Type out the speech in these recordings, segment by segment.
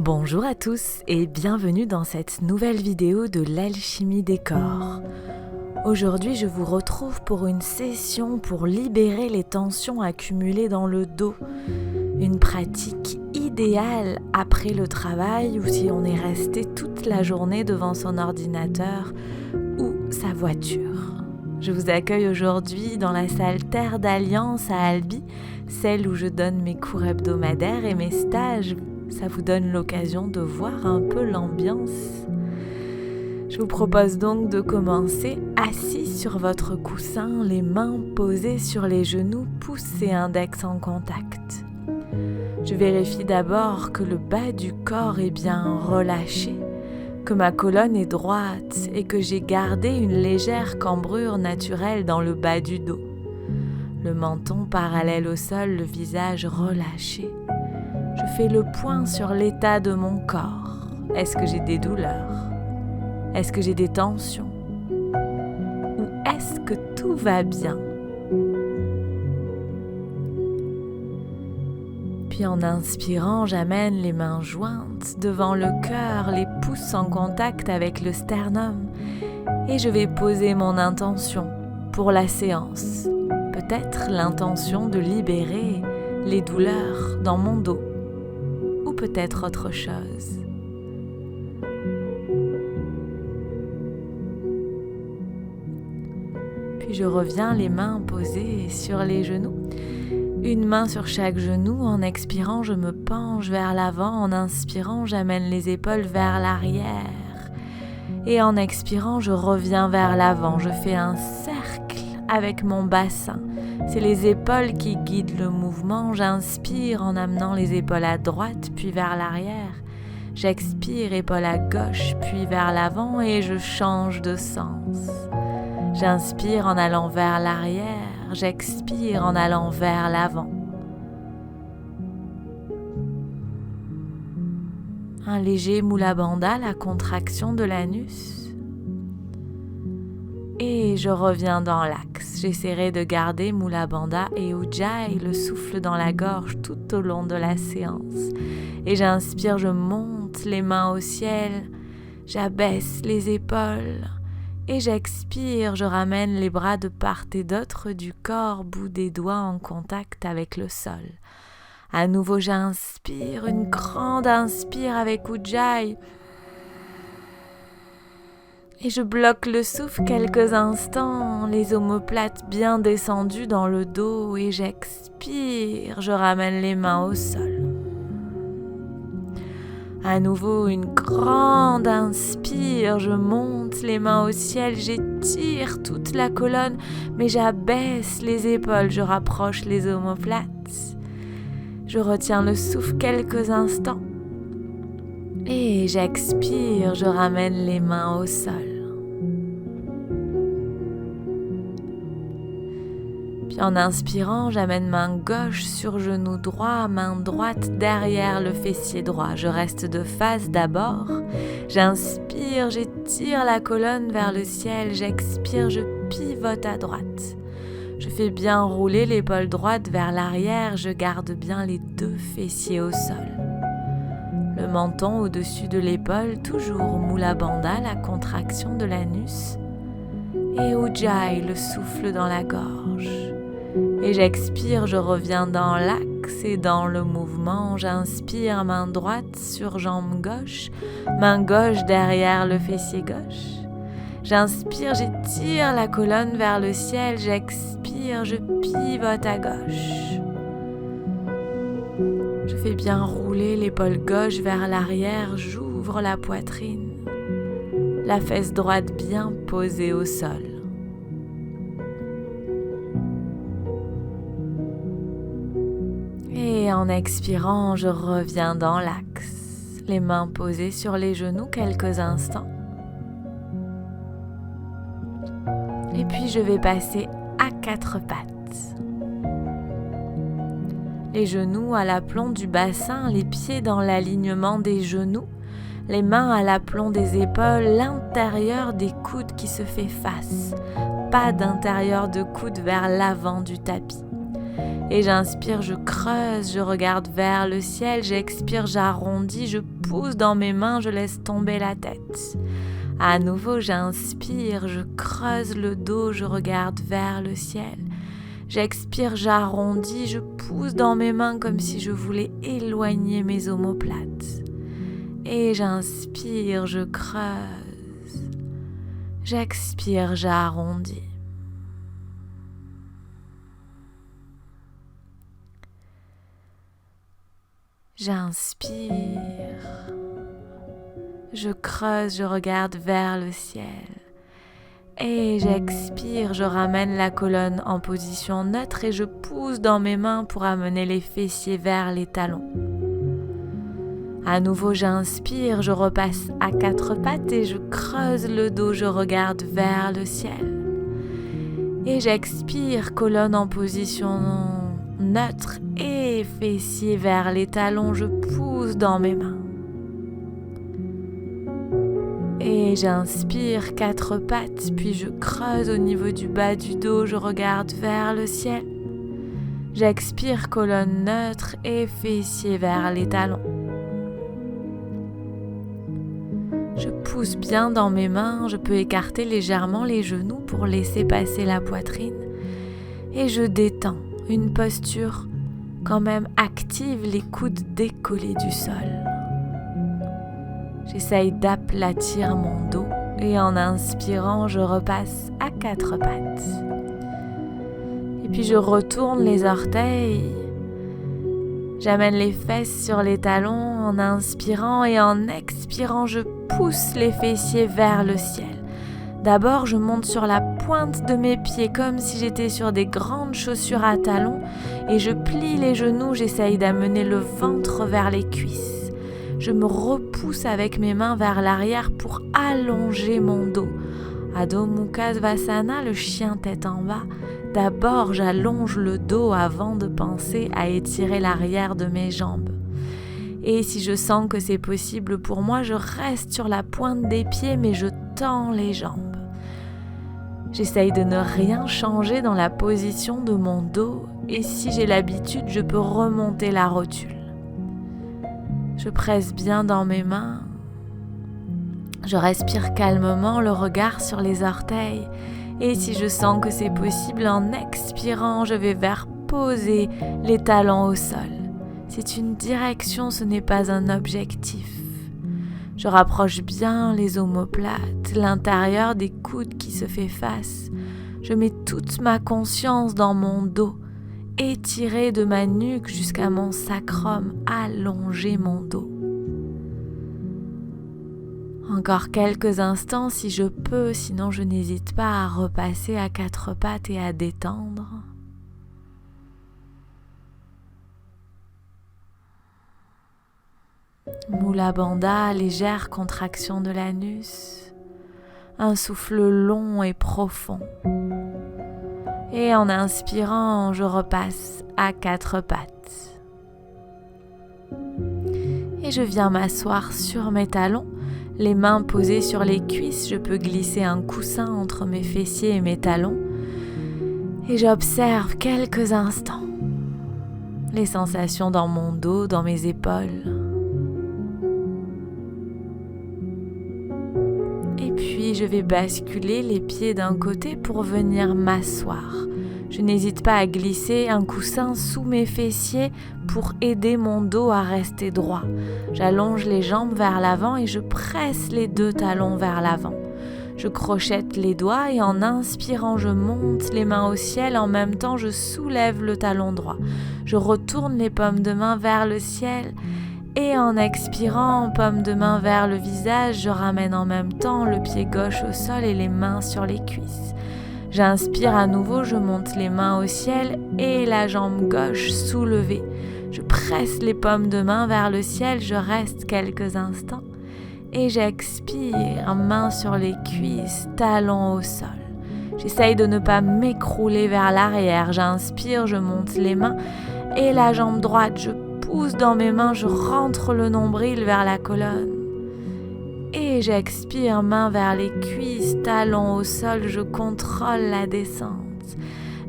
Bonjour à tous et bienvenue dans cette nouvelle vidéo de l'alchimie des corps. Aujourd'hui, je vous retrouve pour une session pour libérer les tensions accumulées dans le dos. Une pratique idéale après le travail ou si on est resté toute la journée devant son ordinateur ou sa voiture. Je vous accueille aujourd'hui dans la salle Terre d'Alliance à Albi, celle où je donne mes cours hebdomadaires et mes stages. Ça vous donne l'occasion de voir un peu l'ambiance. Je vous propose donc de commencer assis sur votre coussin, les mains posées sur les genoux, pouce et index en contact. Je vérifie d'abord que le bas du corps est bien relâché, que ma colonne est droite et que j'ai gardé une légère cambrure naturelle dans le bas du dos. Le menton parallèle au sol, le visage relâché. Je fais le point sur l'état de mon corps. Est-ce que j'ai des douleurs? Est-ce que j'ai des tensions? Ou est-ce que tout va bien? Puis en inspirant, j'amène les mains jointes devant le cœur, les pouces en contact avec le sternum. Et je vais poser mon intention pour la séance. Peut-être l'intention de libérer les douleurs dans mon dos. Ou peut-être autre chose. Puis je reviens les mains posées sur les genoux. Une main sur chaque genou. En expirant, je me penche vers l'avant. En inspirant, j'amène les épaules vers l'arrière. Et en expirant, je reviens vers l'avant. Je fais un cercle avec mon bassin. C'est les épaules qui guident le mouvement. J'inspire en amenant les épaules à droite, puis vers l'arrière. J'expire, épaules à gauche, puis vers l'avant et je change de sens. J'inspire en allant vers l'arrière. J'expire en allant vers l'avant. Un léger Mula Bandha, la contraction de l'anus. Et je reviens dans l'axe. J'essaierai de garder Mula Bandha et Ujjayi, le souffle dans la gorge tout au long de la séance. Et j'inspire, je monte les mains au ciel, j'abaisse les épaules. Et j'expire, je ramène les bras de part et d'autre du corps, bout des doigts en contact avec le sol. À nouveau, j'inspire, une grande inspire avec Ujjayi. Et je bloque le souffle quelques instants, les omoplates bien descendues dans le dos et j'expire, je ramène les mains au sol. À nouveau, une grande inspire, je monte les mains au ciel, j'étire toute la colonne, mais j'abaisse les épaules, je rapproche les omoplates. Je retiens le souffle quelques instants. Et j'expire, je ramène les mains au sol. Puis en inspirant, j'amène main gauche sur genou droit, main droite derrière le fessier droit. Je reste de face d'abord. J'inspire, j'étire la colonne vers le ciel. J'expire, je pivote à droite. Je fais bien rouler l'épaule droite vers l'arrière. Je garde bien les deux fessiers au sol. Le menton au-dessus de l'épaule, toujours Mula Bandha, la contraction de l'anus, et Ujjayi, le souffle dans la gorge. Et j'expire, je reviens dans l'axe et dans le mouvement. J'inspire, main droite sur jambe gauche, main gauche derrière le fessier gauche. J'inspire, j'étire la colonne vers le ciel. J'expire, je pivote à gauche. Je fais bien rouler l'épaule gauche vers l'arrière, j'ouvre la poitrine, la fesse droite bien posée au sol. Et en expirant, je reviens dans l'axe, les mains posées sur les genoux quelques instants. Et puis je vais passer à quatre pattes. Les genoux à l'aplomb du bassin, les pieds dans l'alignement des genoux, les mains à l'aplomb des épaules, l'intérieur des coudes qui se fait face, pas d'intérieur de coude vers l'avant du tapis. Et j'inspire, je creuse, je regarde vers le ciel. J'expire, j'arrondis, je pousse dans mes mains, je laisse tomber la tête. À nouveau, j'inspire, je creuse le dos, je regarde vers le ciel. J'expire, j'arrondis, je pousse dans mes mains comme si je voulais éloigner mes omoplates. Et j'inspire, je creuse. J'expire, j'arrondis. J'inspire. Je creuse, je regarde vers le ciel. Et j'expire, je ramène la colonne en position neutre et je pousse dans mes mains pour amener les fessiers vers les talons. À nouveau, j'inspire, je repasse à 4 pattes et je creuse le dos, je regarde vers le ciel. Et j'expire, colonne en position neutre et fessiers vers les talons, je pousse dans mes mains. Et j'inspire 4 pattes, puis je creuse au niveau du bas du dos, je regarde vers le ciel. J'expire, colonne neutre et fessiers vers les talons. Je pousse bien dans mes mains, je peux écarter légèrement les genoux pour laisser passer la poitrine. Et je détends, une posture quand même active, les coudes décollés du sol. J'essaye d'aplatir mon dos et en inspirant, je repasse à 4 pattes. Et puis je retourne les orteils. J'amène les fesses sur les talons en inspirant et en expirant, je pousse les fessiers vers le ciel. D'abord, je monte sur la pointe de mes pieds comme si j'étais sur des grandes chaussures à talons et je plie les genoux, j'essaye d'amener le ventre vers les cuisses. Je me repousse avec mes mains vers l'arrière pour allonger mon dos. Adho Mukha Svasana, le chien tête en bas. D'abord, j'allonge le dos avant de penser à étirer l'arrière de mes jambes. Et si je sens que c'est possible pour moi, je reste sur la pointe des pieds, mais je tends les jambes. J'essaye de ne rien changer dans la position de mon dos, et si j'ai l'habitude, je peux remonter la rotule. Je presse bien dans mes mains. Je respire calmement, le regard sur les orteils. Et si je sens que c'est possible, en expirant, je vais vers poser les talons au sol. C'est une direction, ce n'est pas un objectif. Je rapproche bien les omoplates, l'intérieur des coudes qui se fait face. Je mets toute ma conscience dans mon dos, étirer de ma nuque jusqu'à mon sacrum, allonger mon dos. Encore quelques instants si je peux, sinon je n'hésite pas à repasser à 4 pattes et à détendre. Mula Bandha, légère contraction de l'anus, un souffle long et profond. Et en inspirant, je repasse à 4 pattes. Et je viens m'asseoir sur mes talons, les mains posées sur les cuisses, je peux glisser un coussin entre mes fessiers et mes talons. Et j'observe quelques instants les sensations dans mon dos, dans mes épaules. Et puis je vais basculer les pieds d'un côté pour venir m'asseoir. Je n'hésite pas à glisser un coussin sous mes fessiers pour aider mon dos à rester droit. J'allonge les jambes vers l'avant et je presse les 2 talons vers l'avant. Je crochette les doigts et en inspirant, je monte les mains au ciel. En même temps, je soulève le talon droit. Je retourne les paumes de main vers le ciel. Et en expirant, paume de main vers le visage, je ramène en même temps le pied gauche au sol et les mains sur les cuisses. J'inspire à nouveau, je monte les mains au ciel et la jambe gauche soulevée. Je presse les paumes de main vers le ciel, je reste quelques instants et j'expire, main sur les cuisses, talons au sol. J'essaye de ne pas m'écrouler vers l'arrière, j'inspire, je monte les mains et la jambe droite, je pousse dans mes mains, je rentre le nombril vers la colonne. Et j'expire, main vers les cuisses, talons au sol, je contrôle la descente.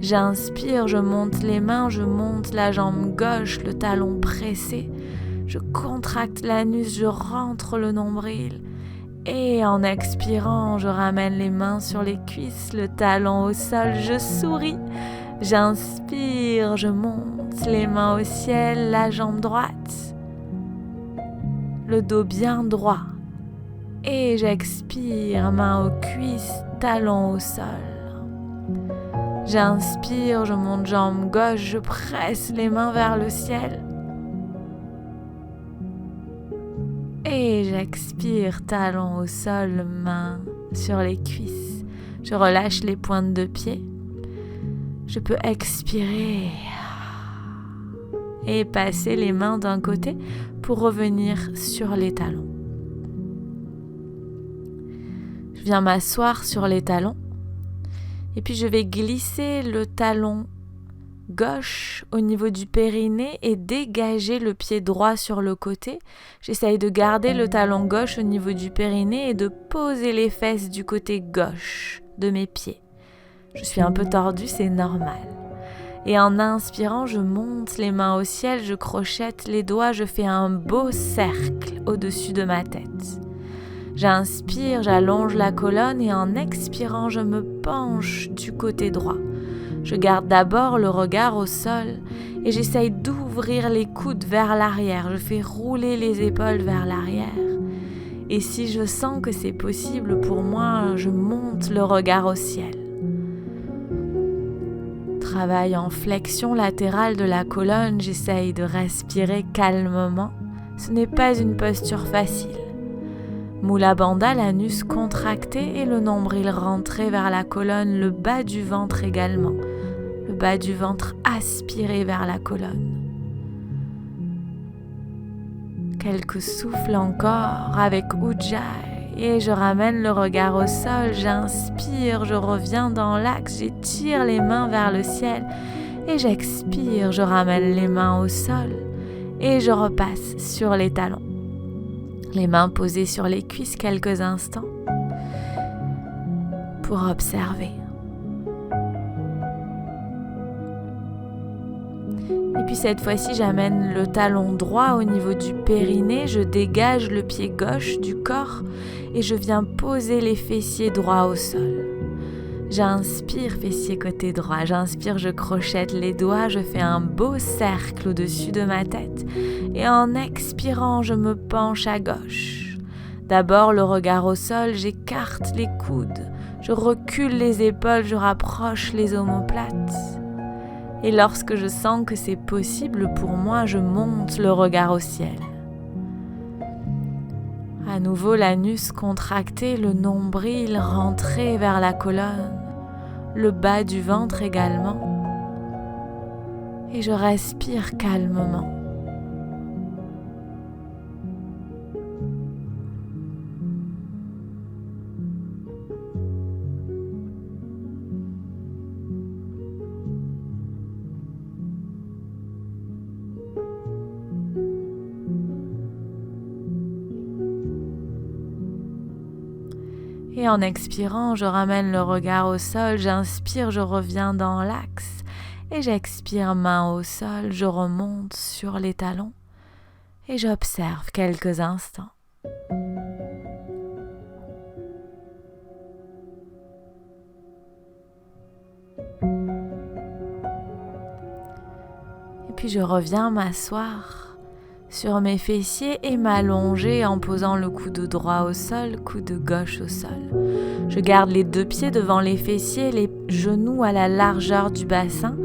J'inspire, je monte les mains, je monte la jambe gauche, le talon pressé. Je contracte l'anus, je rentre le nombril. Et en expirant, je ramène les mains sur les cuisses, le talon au sol, je souris. J'inspire, je monte les mains au ciel, la jambe droite, le dos bien droit. Et j'expire, main aux cuisses, talon au sol. J'inspire, je monte jambe gauche, je presse les mains vers le ciel. Et j'expire, talon au sol, main sur les cuisses. Je relâche les pointes de pied. Je peux expirer et passer les mains d'un côté pour revenir sur les talons. Je viens m'asseoir sur les talons et puis je vais glisser le talon gauche au niveau du périnée et dégager le pied droit sur le côté. J'essaye de garder le talon gauche au niveau du périnée et de poser les fesses du côté gauche de mes pieds. Je suis un peu tordue, c'est normal. Et en inspirant, je monte les mains au ciel, je crochette les doigts, je fais un beau cercle au-dessus de ma tête. J'inspire, j'allonge la colonne et en expirant, je me penche du côté droit. Je garde d'abord le regard au sol et j'essaye d'ouvrir les coudes vers l'arrière. Je fais rouler les épaules vers l'arrière. Et si je sens que c'est possible pour moi, je monte le regard au ciel. Travail en flexion latérale de la colonne, j'essaye de respirer calmement. Ce n'est pas une posture facile. Mula Bandha, l'anus contracté et le nombril rentré vers la colonne, le bas du ventre également. Le bas du ventre aspiré vers la colonne. Quelques souffles encore avec Ujjayi et je ramène le regard au sol, j'inspire, je reviens dans l'axe, j'étire les mains vers le ciel et j'expire, je ramène les mains au sol et je repasse sur les talons. Les mains posées sur les cuisses quelques instants pour observer. Et puis cette fois-ci, j'amène le talon droit au niveau du périnée, je dégage le pied gauche du corps et je viens poser les fessiers droits au sol. J'inspire, fessier côté droit, j'inspire, je crochette les doigts, je fais un beau cercle au-dessus de ma tête et en expirant, je me penche à gauche. D'abord le regard au sol, j'écarte les coudes, je recule les épaules, je rapproche les omoplates. Et lorsque je sens que c'est possible pour moi, je monte le regard au ciel. À nouveau, l'anus contracté, le nombril rentré vers la colonne, le bas du ventre également. Et je respire calmement. Et en expirant, je ramène le regard au sol, j'inspire, je reviens dans l'axe. Et j'expire, main au sol, je remonte sur les talons et j'observe quelques instants. Et puis je reviens m'asseoir sur mes fessiers et m'allonger en posant le coude droit au sol, coude gauche au sol. Je garde les deux pieds devant les fessiers, les genoux à la largeur du bassin,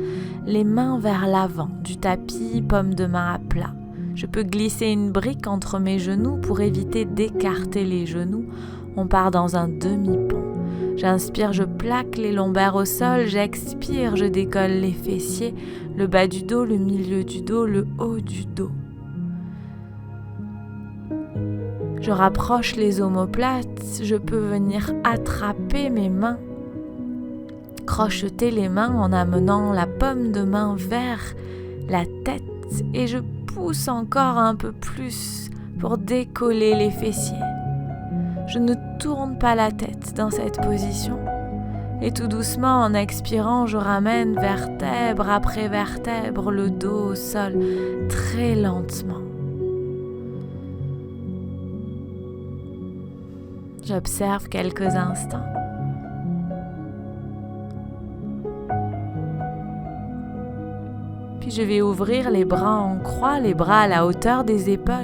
les mains vers l'avant, du tapis, paume de main à plat. Je peux glisser une brique entre mes genoux pour éviter d'écarter les genoux. On part dans un demi-pont. J'inspire, je plaque les lombaires au sol, j'expire, je décolle les fessiers, le bas du dos, le milieu du dos, le haut du dos. Je rapproche les omoplates, je peux venir attraper mes mains, crocheter les mains en amenant la paume de main vers la tête et je pousse encore un peu plus pour décoller les fessiers. Je ne tourne pas la tête dans cette position Et tout doucement, en expirant, je ramène vertèbre après vertèbre le dos au sol, très lentement. J'observe quelques instants. Puis je vais ouvrir les bras en croix, les bras à la hauteur des épaules.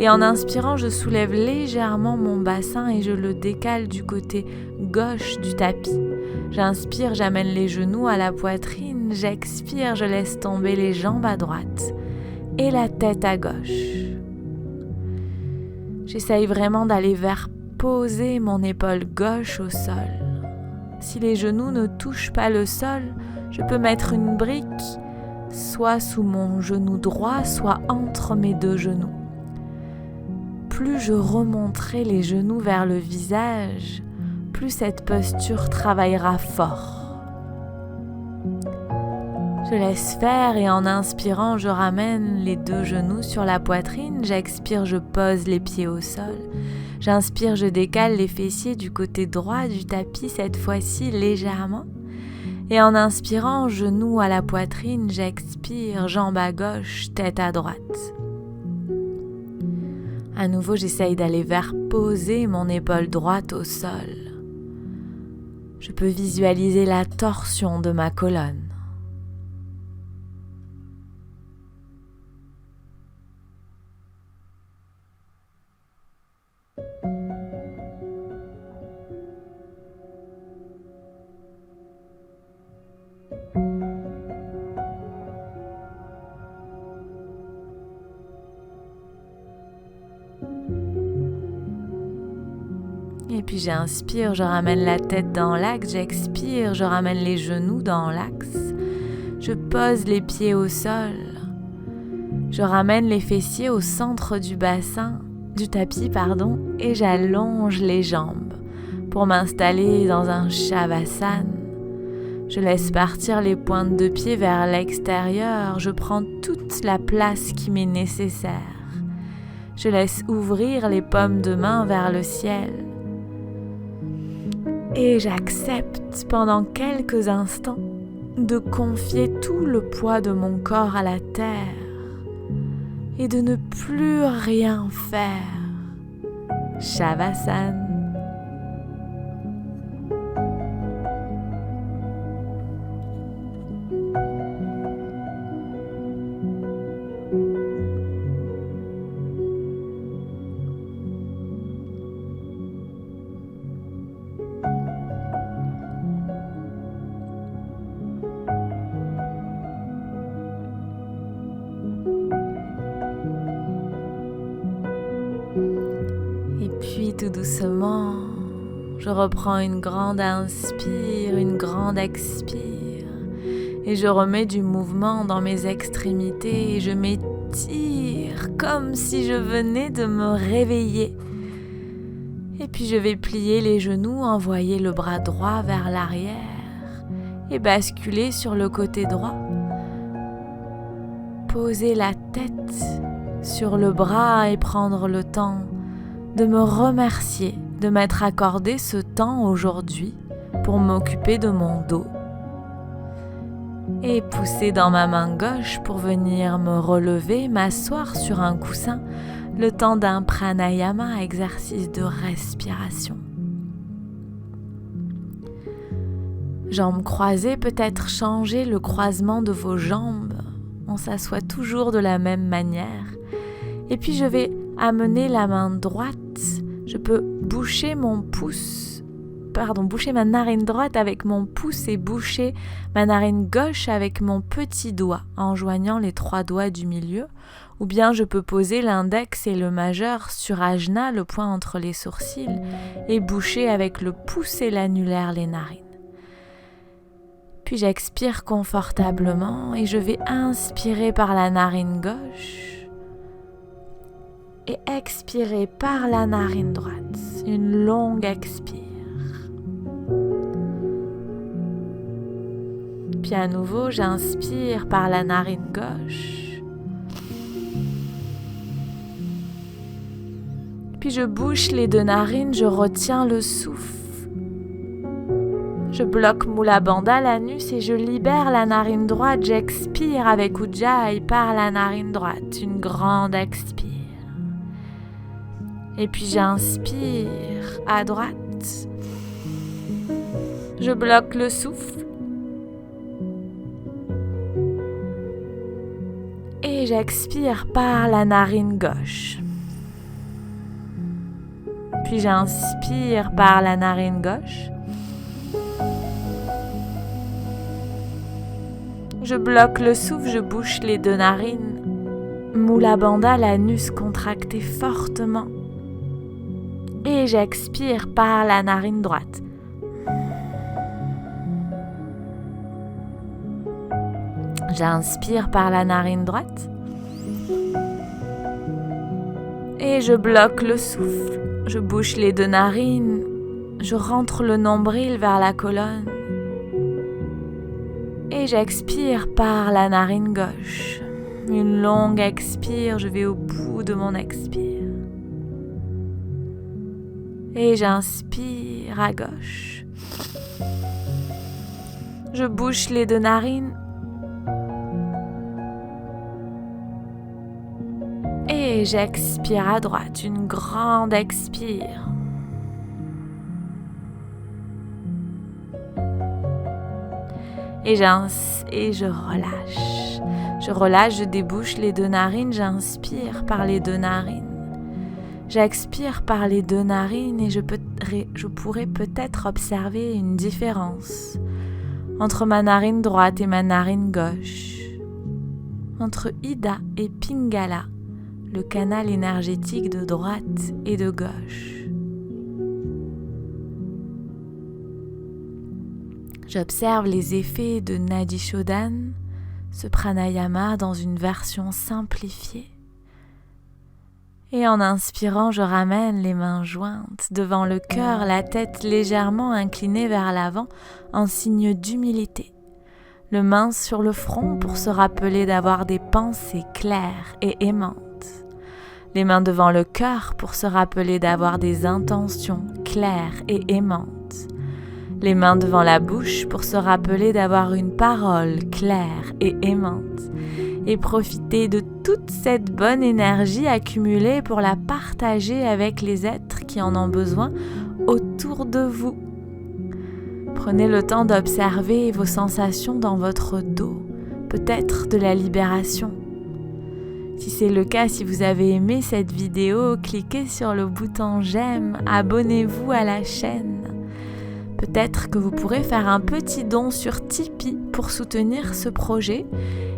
Et en inspirant, je soulève légèrement mon bassin et je le décale du côté gauche du tapis. J'inspire, j'amène les genoux à la poitrine. J'expire, je laisse tomber les jambes à droite et la tête à gauche. J'essaye vraiment d'aller vers poser mon épaule gauche au sol. Si les genoux ne touchent pas le sol, je peux mettre une brique soit sous mon genou droit, soit entre mes deux genoux. Plus je remonterai les genoux vers le visage, plus cette posture travaillera fort. Je laisse faire et en inspirant, je ramène les deux genoux sur la poitrine. J'expire, je pose les pieds au sol. J'inspire, je décale les fessiers du côté droit du tapis, cette fois-ci légèrement. Et en inspirant, genoux à la poitrine, j'expire, jambes à gauche, tête à droite. À nouveau, j'essaye d'aller vers poser mon épaule droite au sol. Je peux visualiser la torsion de ma colonne. Et puis j'inspire, je ramène la tête dans l'axe, j'expire, je ramène les genoux dans l'axe, je pose les pieds au sol, je ramène les fessiers au centre du bassin, du tapis, et j'allonge les jambes pour m'installer dans un Shavasana. Je laisse partir les pointes de pied vers l'extérieur, je prends toute la place qui m'est nécessaire. Je laisse ouvrir les paumes de main vers le ciel. Et j'accepte pendant quelques instants de confier tout le poids de mon corps à la terre et de ne plus rien faire. Shavasana. Et puis tout doucement, je reprends une grande inspire, une grande expire et je remets du mouvement dans mes extrémités et je m'étire comme si je venais de me réveiller. Et puis je vais plier les genoux, envoyer le bras droit vers l'arrière et basculer sur le côté droit. Poser la tête sur le bras et prendre le temps de me remercier de m'être accordé ce temps aujourd'hui pour m'occuper de mon dos et pousser dans ma main gauche pour venir me relever, m'asseoir sur un coussin le temps d'un pranayama, exercice de respiration. Jambes croisées, peut-être changer le croisement de vos jambes. On s'assoit toujours de la même manière. Et puis je vais amener la main droite. Je peux boucher ma narine droite avec mon pouce et boucher ma narine gauche avec mon petit doigt en joignant les 3 doigts du milieu. Ou bien je peux poser l'index et le majeur sur ajna, le point entre les sourcils, et boucher avec le pouce et l'annulaire les narines. Puis j'expire confortablement et je vais inspirer par la narine gauche et expirer par la narine droite. Une longue expire. Puis à nouveau, j'inspire par la narine gauche. Puis je bouche les 2 narines, je retiens le souffle. Je bloque Mula Bandha, l'anus, et je libère la narine droite. J'expire avec Ujjayi par la narine droite. Une grande expire. Et puis j'inspire à droite. Je bloque le souffle. Et j'expire par la narine gauche. Puis j'inspire par la narine gauche. Je bloque le souffle, je bouche les deux narines. Mula Bandha, l'anus contracté fortement. Et j'expire par la narine droite. J'inspire par la narine droite. Et je bloque le souffle. Je bouche les deux narines. Je rentre le nombril vers la colonne. Et j'expire par la narine gauche. Une longue expire, je vais au bout de mon expire. Et j'inspire à gauche. Je bouche les deux narines. Et j'expire à droite, une grande expire. Et je relâche. Je relâche, je débouche les deux narines, j'inspire par les deux narines. J'expire par les deux narines et je pourrais peut-être observer une différence entre ma narine droite et ma narine gauche, entre Ida et Pingala, le canal énergétique de droite et de gauche. J'observe les effets de Nadi Shodhana, ce pranayama dans une version simplifiée. Et en inspirant, je ramène les mains jointes devant le cœur, la tête légèrement inclinée vers l'avant en signe d'humilité. Le main sur le front pour se rappeler d'avoir des pensées claires et aimantes. Les mains devant le cœur pour se rappeler d'avoir des intentions claires et aimantes. Les mains devant la bouche pour se rappeler d'avoir une parole claire et aimante. Et profiter de toute cette bonne énergie accumulée pour la partager avec les êtres qui en ont besoin autour de vous. Prenez le temps d'observer vos sensations dans votre dos, peut-être de la libération. Si c'est le cas, si vous avez aimé cette vidéo, cliquez sur le bouton j'aime, abonnez-vous à la chaîne. Peut-être que vous pourrez faire un petit don sur Tipeee pour soutenir ce projet.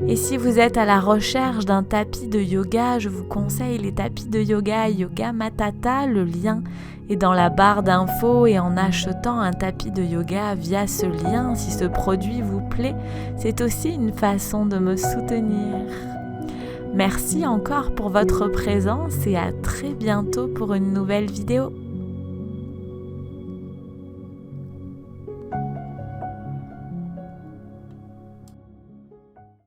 Et si vous êtes à la recherche d'un tapis de yoga, je vous conseille les tapis de yoga Yoga Matata. Le lien est dans la barre d'infos et en achetant un tapis de yoga via ce lien, si ce produit vous plaît, c'est aussi une façon de me soutenir. Merci encore pour votre présence et à très bientôt pour une nouvelle vidéo.